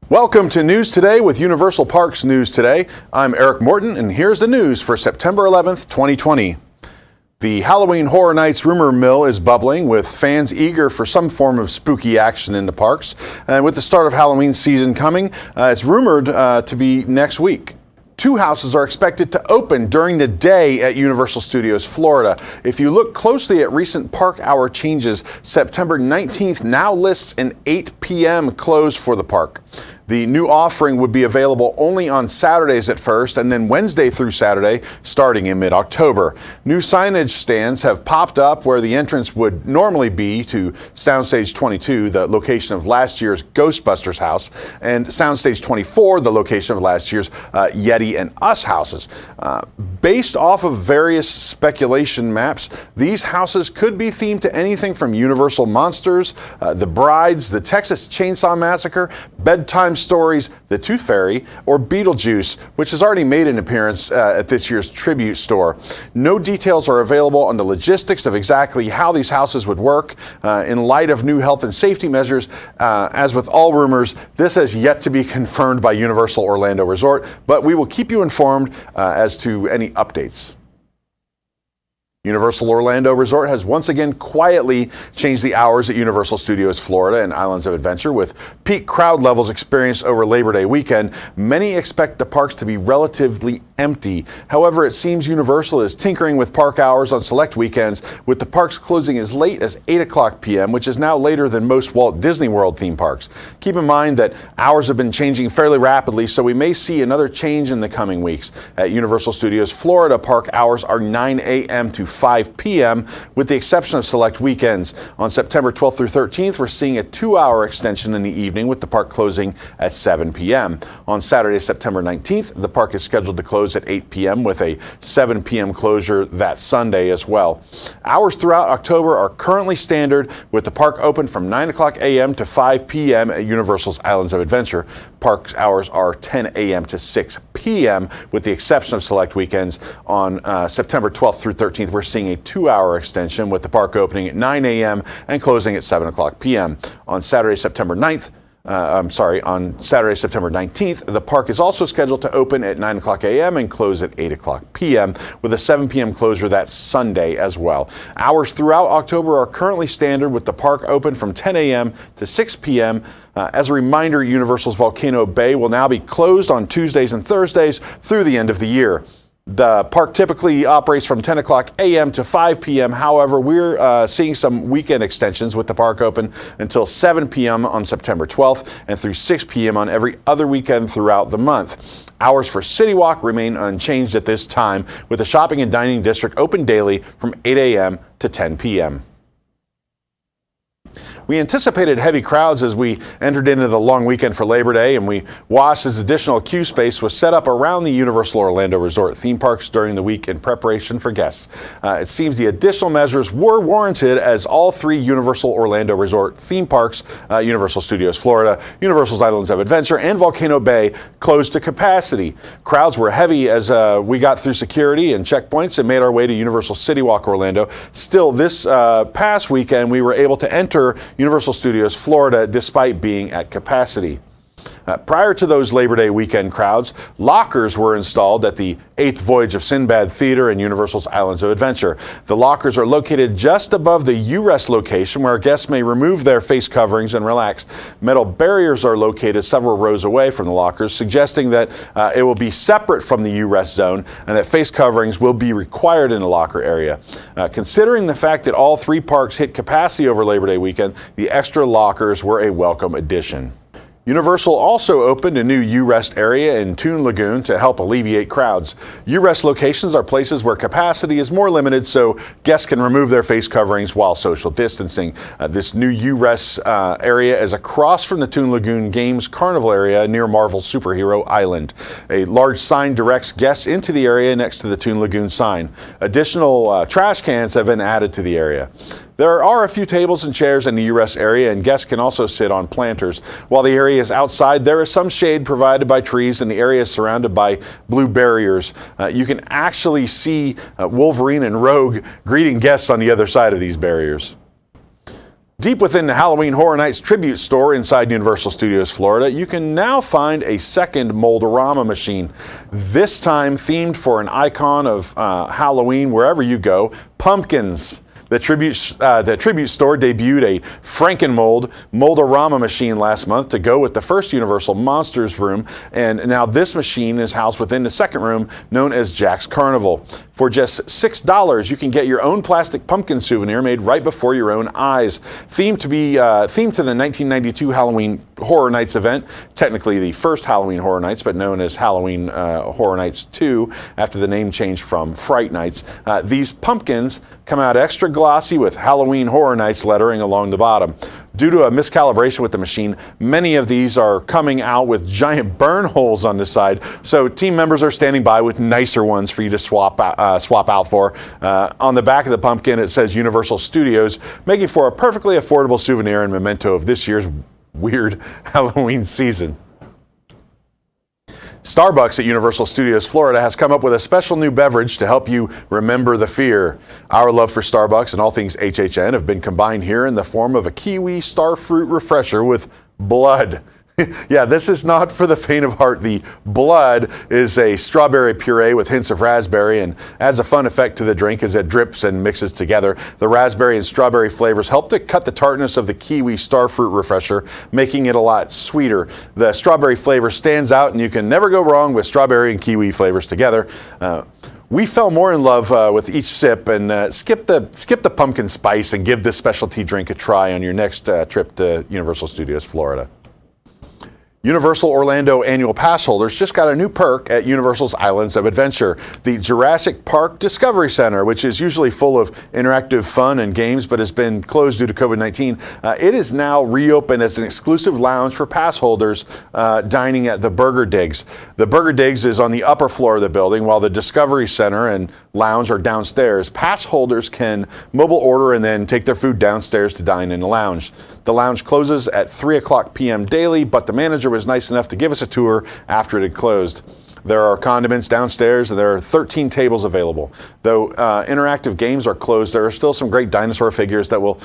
Welcome to News Today with Universal Parks News Today. I'm Eric Morton, and here's the news for September 11th, 2020. The Halloween Horror Nights rumor mill is bubbling, with fans eager for some form of spooky action in the parks. And with the start of Halloween season coming, it's rumored to be next week. 2 houses are expected to open during the day at Universal Studios Florida. If you look closely at recent park hour changes, September 19th now lists an 8 p.m. close for the park. The new offering would be available only on Saturdays at first, and then Wednesday through Saturday, starting in mid-October. New signage stands have popped up where the entrance would normally be to Soundstage 22, the location of last year's Ghostbusters house, and Soundstage 24, the location of last year's Yeti and Us houses. Based off of various speculation maps, these houses could be themed to anything from Universal Monsters, The Brides, the Texas Chainsaw Massacre, Bedtime Stories, The Tooth Fairy, or Beetlejuice, which has already made an appearance at this year's tribute store. No details are available on the logistics of exactly how these houses would work. In light of new health and safety measures, as with all rumors, this has yet to be confirmed by Universal Orlando Resort, but we will keep you informed as to any updates. Universal Orlando Resort has once again quietly changed the hours at Universal Studios Florida and Islands of Adventure. With peak crowd levels experienced over Labor Day weekend, many expect the parks to be relatively empty. However, it seems Universal is tinkering with park hours on select weekends, with the parks closing as late as 8 o'clock p.m., which is now later than most Walt Disney World theme parks. Keep in mind that hours have been changing fairly rapidly, so we may see another change in the coming weeks. At Universal Studios Florida, park hours are 9 a.m. to 5 p.m., with the exception of select weekends. On September 12th through 13th, we're seeing a 2-hour extension in the evening, with the park closing at 7 p.m. On Saturday, September 19th, the park is scheduled to close at 8 p.m. with a 7 p.m. closure that Sunday as well. Hours throughout October are currently standard, with the park open from 9 o'clock a.m. to 5 p.m. at Universal's Islands of Adventure. Park hours are 10 a.m. to 6 p.m. with the exception of select weekends. On September 12th through 13th, we're seeing a 2-hour extension, with the park opening at 9 a.m. and closing at 7 o'clock p.m. On Saturday, September 19th, the park is also scheduled to open at 9 o'clock a.m. and close at 8 o'clock p.m. with a 7 p.m. closure that Sunday as well. Hours throughout October are currently standard, with the park open from 10 a.m. to 6 p.m. As a reminder, Universal's Volcano Bay will now be closed on Tuesdays and Thursdays through the end of the year. The park typically operates from 10 o'clock a.m. to 5 p.m. However, we're seeing some weekend extensions, with the park open until 7 p.m. on September 12th and through 6 p.m. on every other weekend throughout the month. Hours for City Walk remain unchanged at this time, with the shopping and dining district open daily from 8 a.m. to 10 p.m. We anticipated heavy crowds as we entered into the long weekend for Labor Day, and we watched as additional queue space was set up around the Universal Orlando Resort theme parks during the week in preparation for guests. It seems the additional measures were warranted, as all 3 Universal Orlando Resort theme parks, Universal Studios Florida, Universal's Islands of Adventure, and Volcano Bay, closed to capacity. Crowds were heavy as we got through security and checkpoints and made our way to Universal City Walk Orlando. Still, this past weekend, we were able to enter Universal Studios Florida despite being at capacity. Prior to those Labor Day weekend crowds, lockers were installed at the 8th Voyage of Sinbad Theater and Universal's Islands of Adventure. The lockers are located just above the U-Rest location, where guests may remove their face coverings and relax. Metal barriers are located several rows away from the lockers, suggesting that it will be separate from the U-Rest zone and that face coverings will be required in the locker area. Considering the fact that all 3 parks hit capacity over Labor Day weekend, the extra lockers were a welcome addition. Universal also opened a new U-Rest area in Toon Lagoon to help alleviate crowds. U-Rest locations are places where capacity is more limited, so guests can remove their face coverings while social distancing. This new U-Rest area is across from the Toon Lagoon Games Carnival area near Marvel Superhero Island. A large sign directs guests into the area next to the Toon Lagoon sign. Additional trash cans have been added to the area. There are a few tables and chairs in the U-Rest area, and guests can also sit on planters. While the area is outside, there is some shade provided by trees, and the area is surrounded by blue barriers. You can actually see Wolverine and Rogue greeting guests on the other side of these barriers. Deep within the Halloween Horror Nights tribute store inside Universal Studios Florida, you can now find a second Mold-A-Rama machine, this time themed for an icon of Halloween wherever you go, pumpkins. The tribute store debuted a Frankenmold Mold-A-Rama machine last month to go with the first Universal Monsters room, and now this machine is housed within the second room known as Jack's Carnival. For just $6, you can get your own plastic pumpkin souvenir made right before your own eyes. Themed to the 1992 Halloween Horror Nights event, technically the first Halloween Horror Nights, but known as Halloween Horror Nights 2 after the name changed from Fright Nights. These pumpkins come out extra glossy with Halloween Horror Nights lettering along the bottom. Due to a miscalibration with the machine, many of these are coming out with giant burn holes on the side, so team members are standing by with nicer ones for you to swap out for. On the back of the pumpkin, it says Universal Studios, making for a perfectly affordable souvenir and memento of this year's weird Halloween season. Starbucks at Universal Studios Florida has come up with a special new beverage to help you remember the fear. Our love for Starbucks and all things HHN have been combined here in the form of a kiwi starfruit refresher with blood. Yeah, this is not for the faint of heart. The blood is a strawberry puree with hints of raspberry and adds a fun effect to the drink as it drips and mixes together. The raspberry and strawberry flavors help to cut the tartness of the kiwi starfruit refresher, making it a lot sweeter. The strawberry flavor stands out, and you can never go wrong with strawberry and kiwi flavors together. We fell more in love with each sip and skip the pumpkin spice and give this specialty drink a try on your next trip to Universal Studios Florida. Universal Orlando annual pass holders just got a new perk at Universal's Islands of Adventure, the Jurassic Park Discovery Center, which is usually full of interactive fun and games but has been closed due to COVID-19. It is now reopened as an exclusive lounge for pass holders dining at the Burger Digs. The Burger Digs is on the upper floor of the building, while the Discovery Center and lounge are downstairs. Pass holders can mobile order and then take their food downstairs to dine in the lounge. The lounge closes at 3:00 p.m. daily, but the manager was nice enough to give us a tour after it had closed. There are condiments downstairs, and there are 13 tables available. Though interactive games are closed, there are still some great dinosaur figures that will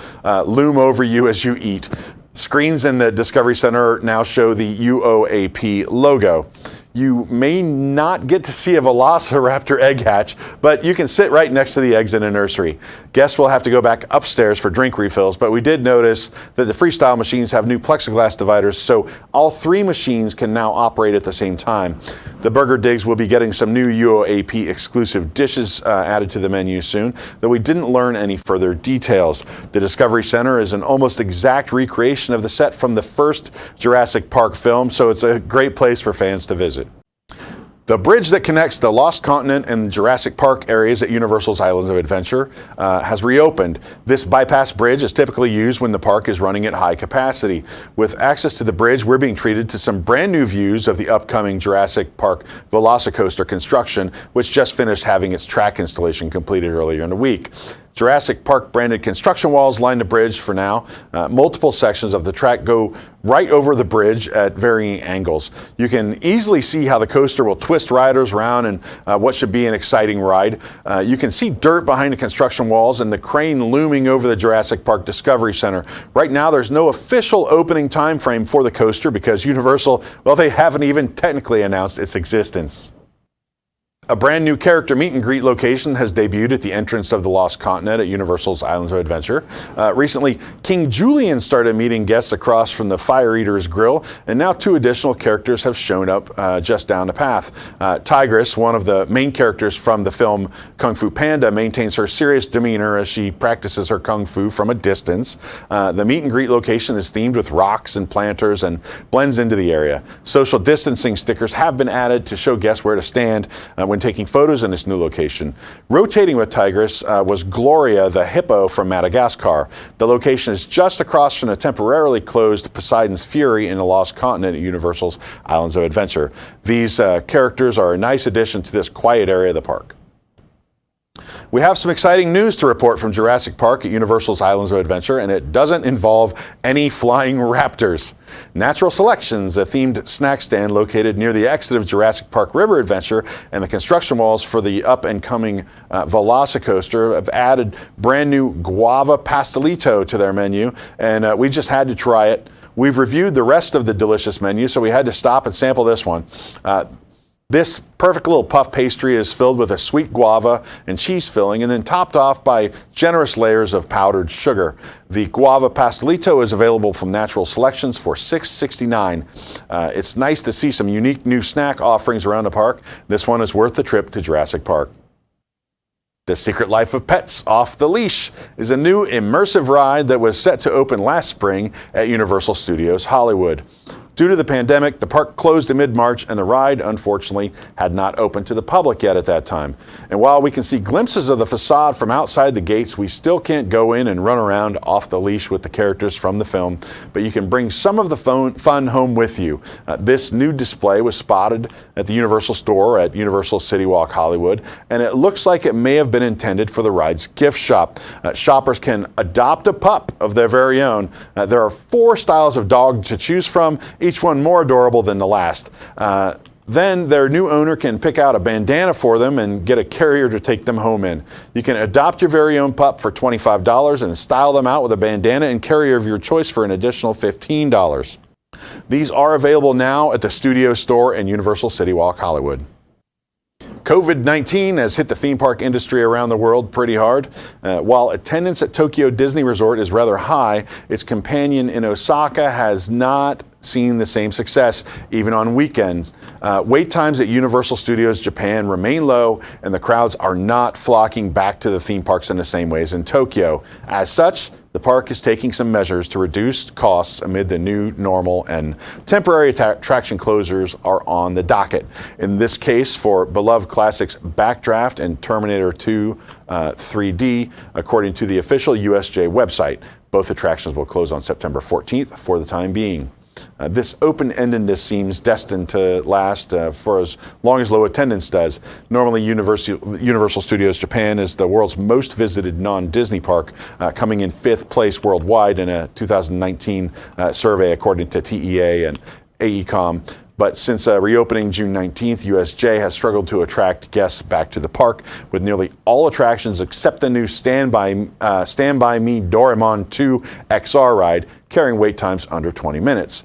loom over you as you eat. Screens in the Discovery Center now show the UOAP logo. You may not get to see a velociraptor egg hatch, but you can sit right next to the eggs in a nursery. Guests will have to go back upstairs for drink refills, but we did notice that the freestyle machines have new plexiglass dividers, so all three machines can now operate at the same time. The Burger Digs will be getting some new UOAP exclusive dishes added to the menu soon, though we didn't learn any further details. The Discovery Center is an almost exact recreation of the set from the first Jurassic Park film, so it's a great place for fans to visit. The bridge that connects the Lost Continent and Jurassic Park areas at Universal's Islands of Adventure has reopened. This bypass bridge is typically used when the park is running at high capacity. With access to the bridge, we're being treated to some brand new views of the upcoming Jurassic Park Velocicoaster construction, which just finished having its track installation completed earlier in the week. Jurassic Park branded construction walls line the bridge for now. Multiple sections of the track go right over the bridge at varying angles. You can easily see how the coaster will twist riders around and what should be an exciting ride. You can see dirt behind the construction walls and the crane looming over the Jurassic Park Discovery Center. Right now, there's no official opening time frame for the coaster because Universal, well, they haven't even technically announced its existence. A brand new character meet and greet location has debuted at the entrance of the Lost Continent at Universal's Islands of Adventure. Recently, King Julian started meeting guests across from the Fire Eater's Grill, and now two additional characters have shown up just down the path. Tigress, one of the main characters from the film Kung Fu Panda, maintains her serious demeanor as she practices her kung fu from a distance. The meet and greet location is themed with rocks and planters and blends into the area. Social distancing stickers have been added to show guests where to stand when taking photos in this new location. Rotating with Tigress was Gloria, the hippo from Madagascar. The location is just across from the temporarily closed Poseidon's Fury in the Lost Continent at Universal's Islands of Adventure. These characters are a nice addition to this quiet area of the park. We have some exciting news to report from Jurassic Park at Universal's Islands of Adventure, and it doesn't involve any flying raptors. Natural Selections, a themed snack stand located near the exit of Jurassic Park River Adventure and the construction walls for the up-and-coming Velocicoaster, have added brand new guava pastelito to their menu, and we just had to try it. We've reviewed the rest of the delicious menu, so we had to stop and sample this one. This perfect little puff pastry is filled with a sweet guava and cheese filling and then topped off by generous layers of powdered sugar. The guava pastelito is available from Natural Selections for $6.69. It's nice to see some unique new snack offerings around the park. This one is worth the trip to Jurassic Park. The Secret Life of Pets Off the Leash is a new immersive ride that was set to open last spring at Universal Studios Hollywood. Due to the pandemic, the park closed in mid-March, and the ride, unfortunately, had not opened to the public yet at that time. And while we can see glimpses of the facade from outside the gates, we still can't go in and run around off the leash with the characters from the film, but you can bring some of the fun home with you. This new display was spotted at the Universal store at Universal City Walk Hollywood, and it looks like it may have been intended for the ride's gift shop. Shoppers can adopt a pup of their very own. There are 4 styles of dog to choose from, each one more adorable than the last. Then their new owner can pick out a bandana for them and get a carrier to take them home in. You can adopt your very own pup for $25 and style them out with a bandana and carrier of your choice for an additional $15. These are available now at the Studio Store and Universal City Walk Hollywood. COVID-19 has hit the theme park industry around the world pretty hard. While attendance at Tokyo Disney Resort is rather high, its companion in Osaka has not seen the same success, even on weekends. Wait times at Universal Studios Japan remain low, and the crowds are not flocking back to the theme parks in the same ways in Tokyo. As such, the park is taking some measures to reduce costs amid the new normal, and temporary attraction closures are on the docket. In this case, for beloved classics Backdraft and Terminator 2 3D, according to the official USJ website. Both attractions will close on September 14th for the time being. This open-endedness seems destined to last for as long as low attendance does. Normally, Universal Studios Japan is the world's most visited non-Disney park, coming in 5th place worldwide in a 2019 survey, according to TEA and AECOM. But since reopening June 19th, USJ has struggled to attract guests back to the park, with nearly all attractions except the new Stand By Me Doraemon 2 XR ride carrying wait times under 20 minutes,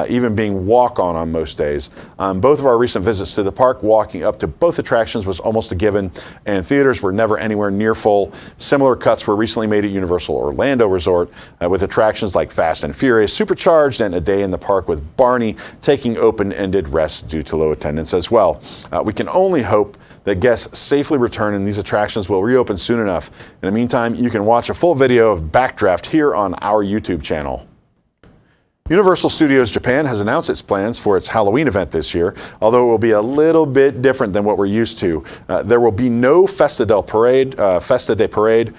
even being walk-on most days. Both of our recent visits to the park, walking up to both attractions was almost a given, and theaters were never anywhere near full. Similar cuts were recently made at Universal Orlando Resort, with attractions like Fast and Furious Supercharged and A Day in the Park with Barney taking open-ended rests due to low attendance as well. We can only hope that guests safely return and these attractions will reopen soon enough. In the meantime, you can watch a full video of Backdraft here on our YouTube channel. Universal Studios Japan has announced its plans for its Halloween event this year, although it will be a little bit different than what we're used to. There will be no Festa de Parade,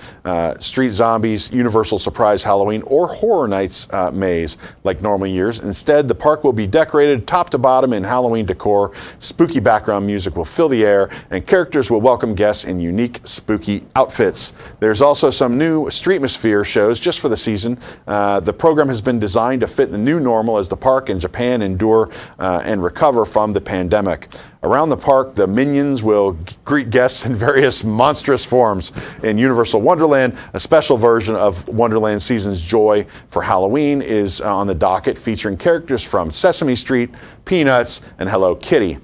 Street Zombies, Universal Surprise Halloween, or Horror Nights maze like normal years. Instead, the park will be decorated top to bottom in Halloween decor, spooky background music will fill the air, and characters will welcome guests in unique spooky outfits. There's also some new Streetmosphere shows just for the season. The program has been designed to fit the new normal as the park and Japan endure and recover from the pandemic. Around the park, the Minions will greet guests in various monstrous forms. In Universal Wonderland, a special version of Wonderland Season's Joy for Halloween is on the docket, featuring characters from Sesame Street, Peanuts, and Hello Kitty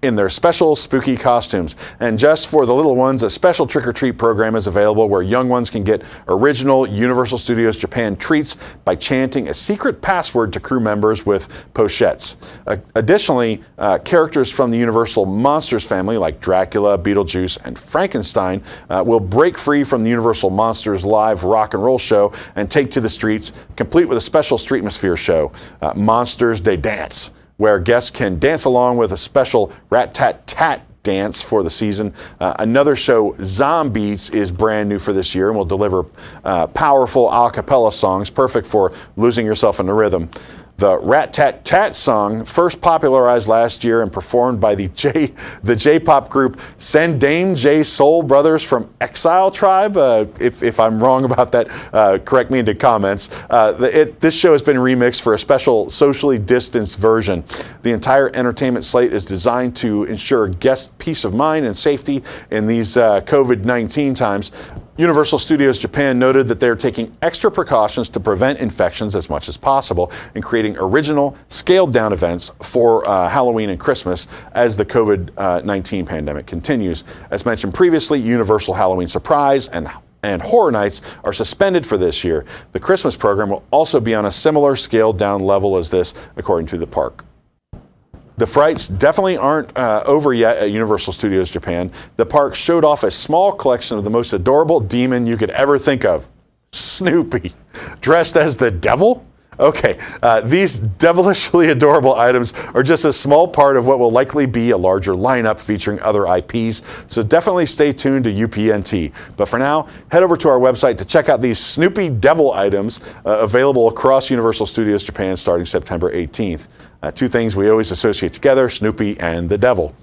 in their special spooky costumes. And just for the little ones, a special trick-or-treat program is available where young ones can get original Universal Studios Japan treats by chanting a secret password to crew members with pochettes. Additionally, characters from the Universal Monsters family like Dracula, Beetlejuice, and Frankenstein will break free from the Universal Monsters Live Rock and Roll show and take to the streets, complete with a special Streetmosphere show, Monsters They Dance, where guests can dance along with a special rat-tat-tat dance for the season. Another show, Zombies, is brand new for this year and will deliver powerful a cappella songs, perfect for losing yourself in the rhythm. The Rat-Tat-Tat song, first popularized last year and performed by the J-pop group Sandame J Soul Brothers from Exile Tribe. If I'm wrong about that, correct me in the comments. This show has been remixed for a special socially distanced version. The entire entertainment slate is designed to ensure guest peace of mind and safety in these COVID-19 times. Universal Studios Japan noted that they're taking extra precautions to prevent infections as much as possible and creating original, scaled-down events for Halloween and Christmas as the COVID-19 pandemic continues. As mentioned previously, Universal Halloween Surprise and Horror Nights are suspended for this year. The Christmas program will also be on a similar scaled-down level as this, according to the park. The frights definitely aren't over yet at Universal Studios Japan. The park showed off a small collection of the most adorable demon you could ever think of. Snoopy, dressed as the devil? Okay, these devilishly adorable items are just a small part of what will likely be a larger lineup featuring other IPs, so definitely stay tuned to UPNT. But for now, head over to our website to check out these Snoopy devil items available across Universal Studios Japan starting September 18th. Two things we always associate together, Snoopy and the devil.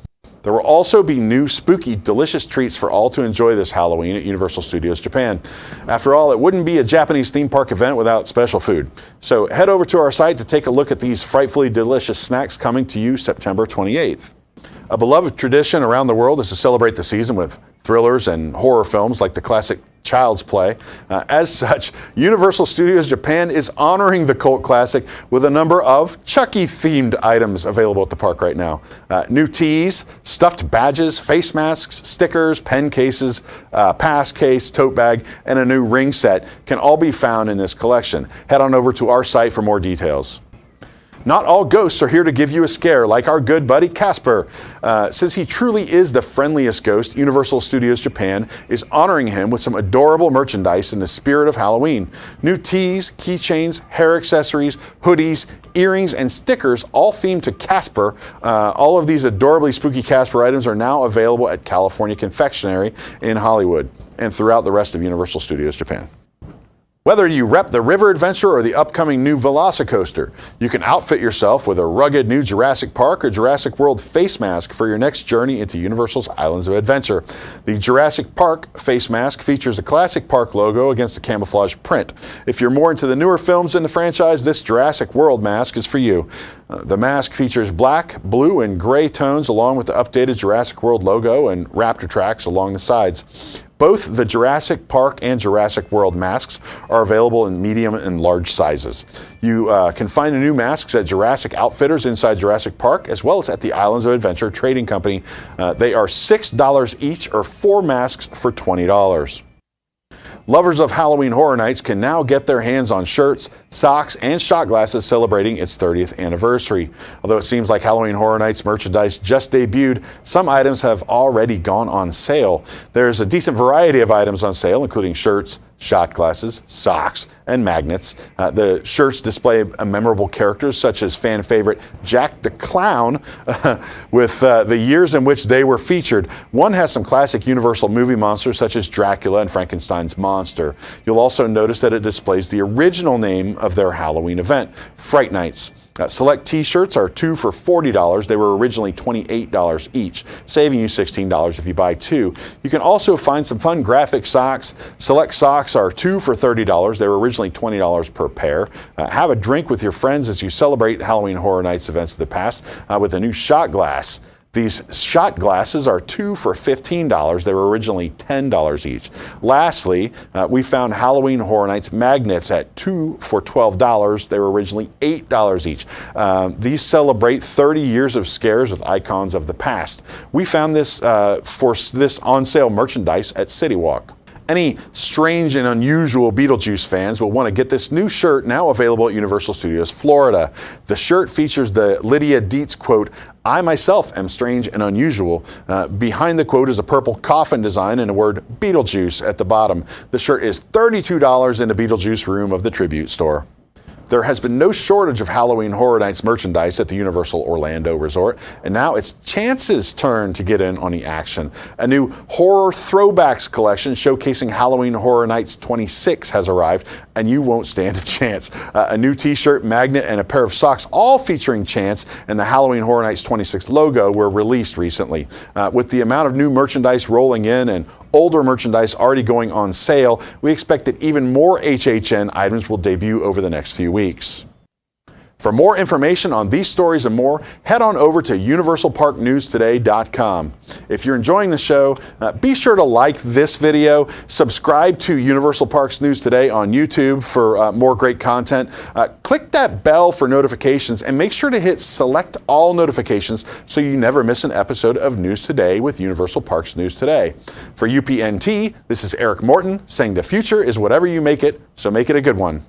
There will also be new spooky, delicious treats for all to enjoy this Halloween at Universal Studios Japan. After all, it wouldn't be a Japanese theme park event without special food. So head over to our site to take a look at these frightfully delicious snacks coming to you September 28th. A beloved tradition around the world is to celebrate the season with thrillers and horror films like the classic Child's Play. As such, Universal Studios Japan is honoring the cult classic with a number of Chucky-themed items available at the park right now. New tees, stuffed badges, face masks, stickers, pen cases, pass case, tote bag, and a new ring set can all be found in this collection. Head on over to our site for more details. Not all ghosts are here to give you a scare, like our good buddy Casper. Since he truly is the friendliest ghost, Universal Studios Japan is honoring him with some adorable merchandise in the spirit of Halloween. New tees, keychains, hair accessories, hoodies, earrings, and stickers, all themed to Casper. All of these adorably spooky Casper items are now available at California Confectionery in Hollywood and throughout the rest of Universal Studios Japan. Whether you rep the River Adventure or the upcoming new Velocicoaster, you can outfit yourself with a rugged new Jurassic Park or Jurassic World face mask for your next journey into Universal's Islands of Adventure. The Jurassic Park face mask features the classic park logo against a camouflage print. If you're more into the newer films in the franchise, this Jurassic World mask is for you. The mask features black, blue, and gray tones along with the updated Jurassic World logo and Raptor tracks along the sides. Both the Jurassic Park and Jurassic World masks are available in medium and large sizes. You can find the new masks at Jurassic Outfitters inside Jurassic Park, as well as at the Islands of Adventure Trading Company. They are $6 each, or 4 masks for $20. Lovers of Halloween Horror Nights can now get their hands on shirts, socks, and shot glasses celebrating its 30th anniversary. Although it seems like Halloween Horror Nights merchandise just debuted, some items have already gone on sale. There's a decent variety of items on sale, including shirts, shot glasses, socks, and magnets. The shirts display memorable characters such as fan favorite Jack the Clown with the years in which they were featured. One has some classic Universal movie monsters such as Dracula and Frankenstein's monster. You'll also notice that it displays the original name of their Halloween event, Fright Nights. Select t-shirts are 2 for $40. They were originally $28 each, saving you $16 if you buy 2. You can also find some fun graphic socks. Select socks are 2 for $30. They were originally $20 per pair. Have a drink with your friends as you celebrate Halloween Horror Nights events of the past with a new shot glass. These shot glasses are 2 for $15. They were originally $10 each. Lastly, we found Halloween Horror Nights magnets at 2 for $12. They were originally $8 each. These celebrate 30 years of scares with icons of the past. We found this for this on-sale merchandise at City Walk. Any strange and unusual Beetlejuice fans will want to get this new shirt now available at Universal Studios Florida. The shirt features the Lydia Dietz quote, "I myself am strange and unusual." Behind the quote is a purple coffin design and the word Beetlejuice at the bottom. The shirt is $32 in the Beetlejuice room of the Tribute store. There has been no shortage of Halloween Horror Nights merchandise at the Universal Orlando Resort, and now it's Chance's turn to get in on the action. A new Horror Throwbacks collection showcasing Halloween Horror Nights 26 has arrived, and you won't stand a chance. A new t-shirt, magnet, and a pair of socks, all featuring Chance and the Halloween Horror Nights 26 logo, were released recently. With the amount of new merchandise rolling in and older merchandise already going on sale, we expect that even more HHN items will debut over the next few weeks. For more information on these stories and more, head on over to universalparknewstoday.com. If you're enjoying the show, be sure to like this video, subscribe to Universal Parks News Today on YouTube for more great content. Click that bell for notifications and make sure to hit select all notifications so you never miss an episode of News Today with Universal Parks News Today. For UPNT, this is Eric Morton saying the future is whatever you make it, so make it a good one.